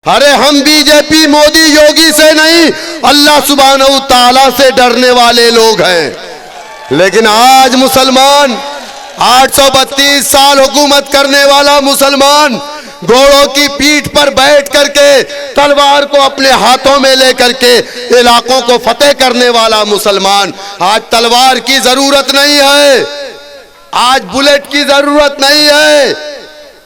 अरे हम बीजेपी मोदी योगी से नहीं, अल्लाह सुब्हानहू ताला से डरने वाले लोग हैं। लेकिन आज मुसलमान 832 साल हुकूमत करने वाला मुसलमान घोड़ों की पीठ पर बैठ करके तलवार को अपने हाथों में लेकर के इलाकों को फतेह करने वाला मुसलमान, आज तलवार की जरूरत नहीं है, आज बुलेट की जरूरत नहीं है,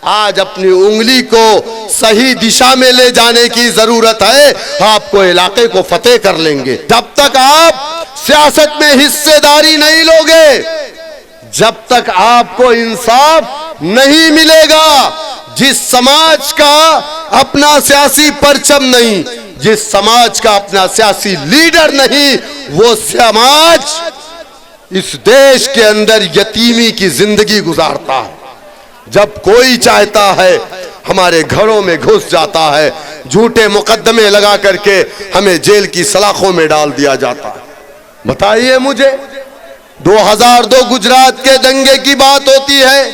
आज अपनी उंगली को सही दिशा में ले जाने की जरूरत है। आपको इलाके को फतेह कर लेंगे। जब तक आप सियासत में हिस्सेदारी नहीं लोगे, जब तक आपको इंसाफ नहीं मिलेगा, जिस समाज का अपना सियासी परचम नहीं, जिस समाज का अपना सियासी लीडर नहीं, वो समाज इस देश के अंदर यतीमी की जिंदगी गुजारता है। जब कोई चाहता है हमारे घरों में घुस जाता है, झूठे मुकदमे लगा करके हमें जेल की सलाखों में डाल दिया जाता है। बताइए मुझे, 2002 गुजरात के दंगे की बात होती है,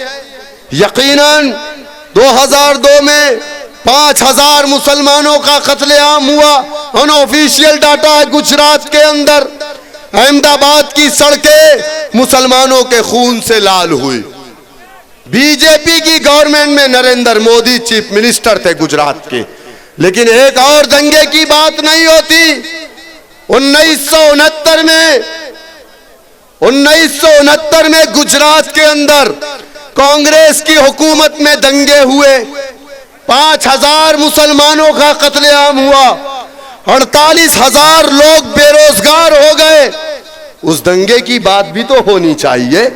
यकीनन 2002 में 5000 मुसलमानों का कत्लेआम हुआ। अनऑफिशियल डाटा है गुजरात के अंदर। अहमदाबाद की सड़कें मुसलमानों के खून से लाल हुई। बीजेपी की गवर्नमेंट में नरेंद्र मोदी चीफ मिनिस्टर थे गुजरात के। लेकिन एक और दंगे की बात नहीं होती। 1969 में गुजरात के अंदर कांग्रेस की हुकूमत में दंगे हुए, 5000 मुसलमानों का कत्लेआम हुआ, 48,000 लोग बेरोजगार हो गए। उस दंगे की बात भी तो होनी चाहिए।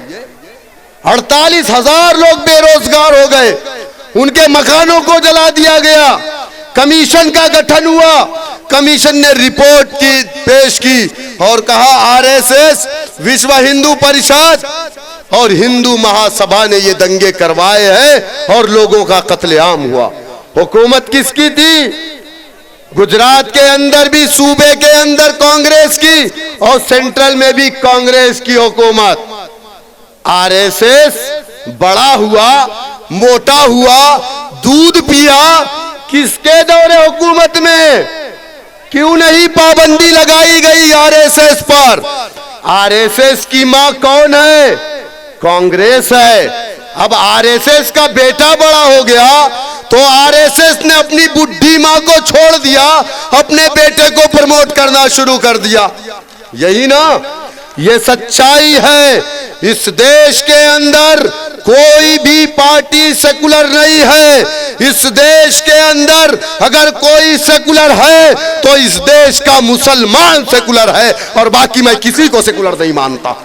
48,000 लोग बेरोजगार हो गए, उनके मकानों को जला दिया गया। कमीशन का गठन हुआ, कमीशन ने रिपोर्ट की पेश की और कहा आरएसएस, विश्व हिंदू परिषद और हिंदू महासभा ने ये दंगे करवाए हैं और लोगों का कत्लेआम हुआ। हुकूमत किसकी थी? गुजरात के अंदर भी, सूबे के अंदर कांग्रेस की और सेंट्रल में भी कांग्रेस की हुकूमत। आरएसएस बड़ा हुआ, मोटा हुआ, दूध पिया किसके दौरे हुकूमत में? क्यों नहीं पाबंदी लगाई गई आरएसएस पर? आरएसएस की मां कौन है? कांग्रेस है। अब आरएसएस का बेटा बड़ा हो गया तो आरएसएस ने अपनी बुढ़ी मां को छोड़ दिया, अपने बेटे को प्रमोट करना शुरू कर दिया। यही ना, ये सच्चाई है। इस देश के अंदर कोई भी पार्टी सेकुलर नहीं है। इस देश के अंदर अगर कोई सेकुलर है तो इस देश का मुसलमान सेकुलर है, और बाकी मैं किसी को सेकुलर नहीं मानता।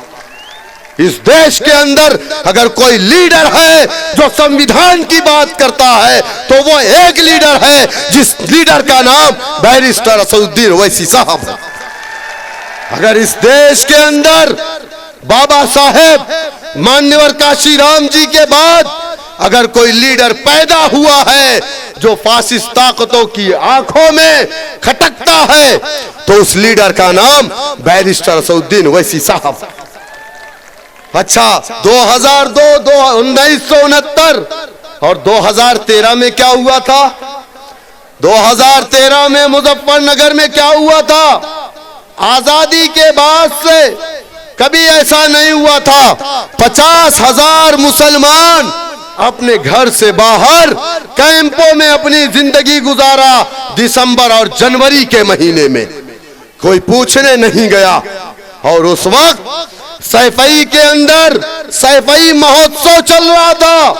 इस देश के अंदर अगर कोई लीडर है जो संविधान की बात करता है तो वो एक लीडर है, जिस लीडर का नाम बैरिस्टर असदुद्दीन ओवैसी साहब है। अगर इस देश के अंदर बाबा साहेब मान्यवर काशीराम जी के बाद अगर कोई लीडर पैदा हुआ है जो फासिस्ट ताकतों की आंखों में खटकता है तो उस लीडर का नाम बैरिस्टर असदुद्दीन ओवैसी साहब। अच्छा, 2002, 1969 और 2013 में क्या हुआ था? 2013 में मुजफ्फरनगर में क्या हुआ था? आजादी के बाद से कभी ऐसा नहीं हुआ था। 50,000 मुसलमान अपने घर से बाहर कैंपों में अपनी जिंदगी गुजारा। दिसंबर और जनवरी के महीने में कोई पूछने नहीं गया। और उस वक्त सैफई के अंदर सैफई महोत्सव चल रहा था।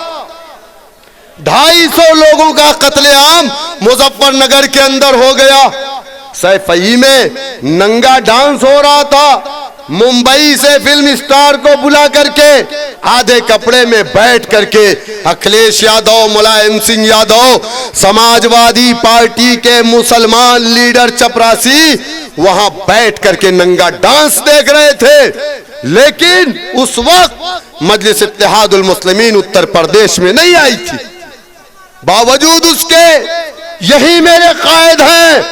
250 लोगों का कत्लेआम मुजफ्फरनगर के अंदर हो गया। सैफई में नंगा डांस हो रहा था। मुंबई से फिल्म स्टार को बुला करके आधे कपड़े में बैठ करके अखिलेश यादव, मुलायम सिंह यादव, समाजवादी पार्टी के मुसलमान लीडर चपरासी वहां बैठ करके नंगा डांस देख रहे थे। लेकिन उस वक्त मजलिस इत्तेहादुल मुस्लिमीन उत्तर प्रदेश में नहीं आई थी। बावजूद उसके यही मेरे कायद हैं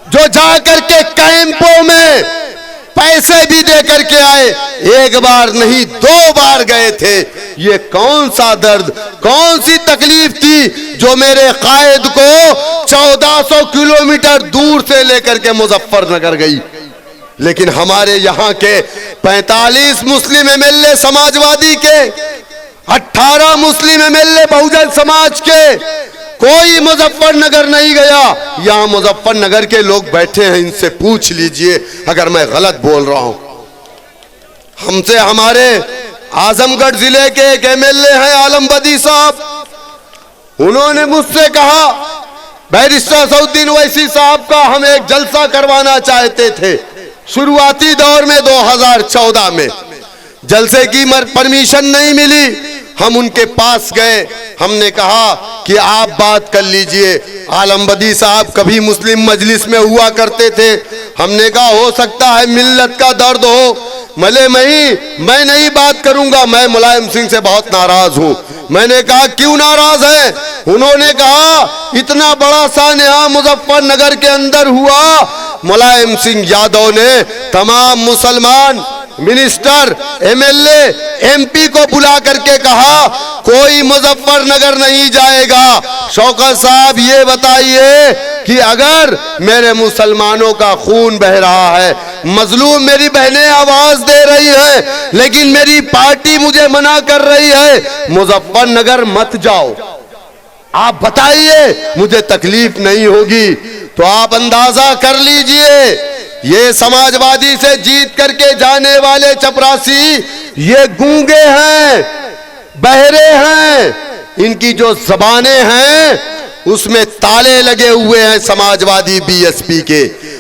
जो जाकर के कैंपों में पैसे भी दे करके आए, एक बार नहीं 2 बार गए थे। ये कौन सा दर्द, कौन सी तकलीफ थी जो मेरे कायद को 1400 किलोमीटर दूर से लेकर के मुजफ्फरनगर गई। लेकिन हमारे यहाँ के 45 मुस्लिम एमएलए समाजवादी के, 18 मुस्लिम एमएलए बहुजन समाज के, कोई मुजफ्फरनगर नहीं गया। यहाँ मुजफ्फरनगर के लोग बैठे हैं, इनसे पूछ लीजिए अगर मैं गलत बोल रहा हूं। हमसे हमारे आजमगढ़ जिले के एक एमएलए हैं आलम बदी साहब, उन्होंने मुझसे कहा बैरिस्टर सऊद्दीन ओवैसी साहब का हम एक जलसा करवाना चाहते थे शुरुआती दौर में 2014 में। जलसे की परमिशन नहीं मिली, हम उनके पास गए, हमने कहा कि आप बात कर लीजिए। आलम बदी साहब कभी मुस्लिम मजलिस में हुआ करते थे, हमने कहा हो सकता है मिल्लत का दर्द हो, मले मैं नहीं बात करूंगा, मैं मुलायम सिंह से बहुत नाराज हूं। मैंने कहा क्यों नाराज है? उन्होंने कहा इतना बड़ा सान्या मुजफ्फरनगर के अंदर हुआ, मुलायम सिंह यादव ने तमाम मुसलमान मिनिस्टर, एमएलए, एमपी को बुला करके कहा कोई मुजफ्फरनगर नहीं जाएगा। शौकत साहब ये बताइए कि अगर मेरे मुसलमानों का खून बह रहा है, मजलूम मेरी बहनें आवाज दे रही है, लेकिन मेरी पार्टी मुझे मना कर रही है मुजफ्फरनगर मत जाओ, आप बताइए मुझे तकलीफ नहीं होगी। तो आप अंदाजा कर लीजिए, ये समाजवादी से जीत करके जाने वाले चपरासी ये गूंगे हैं, बहरे हैं, इनकी जो जबानें हैं उसमें ताले लगे हुए हैं समाजवादी बीएसपी के।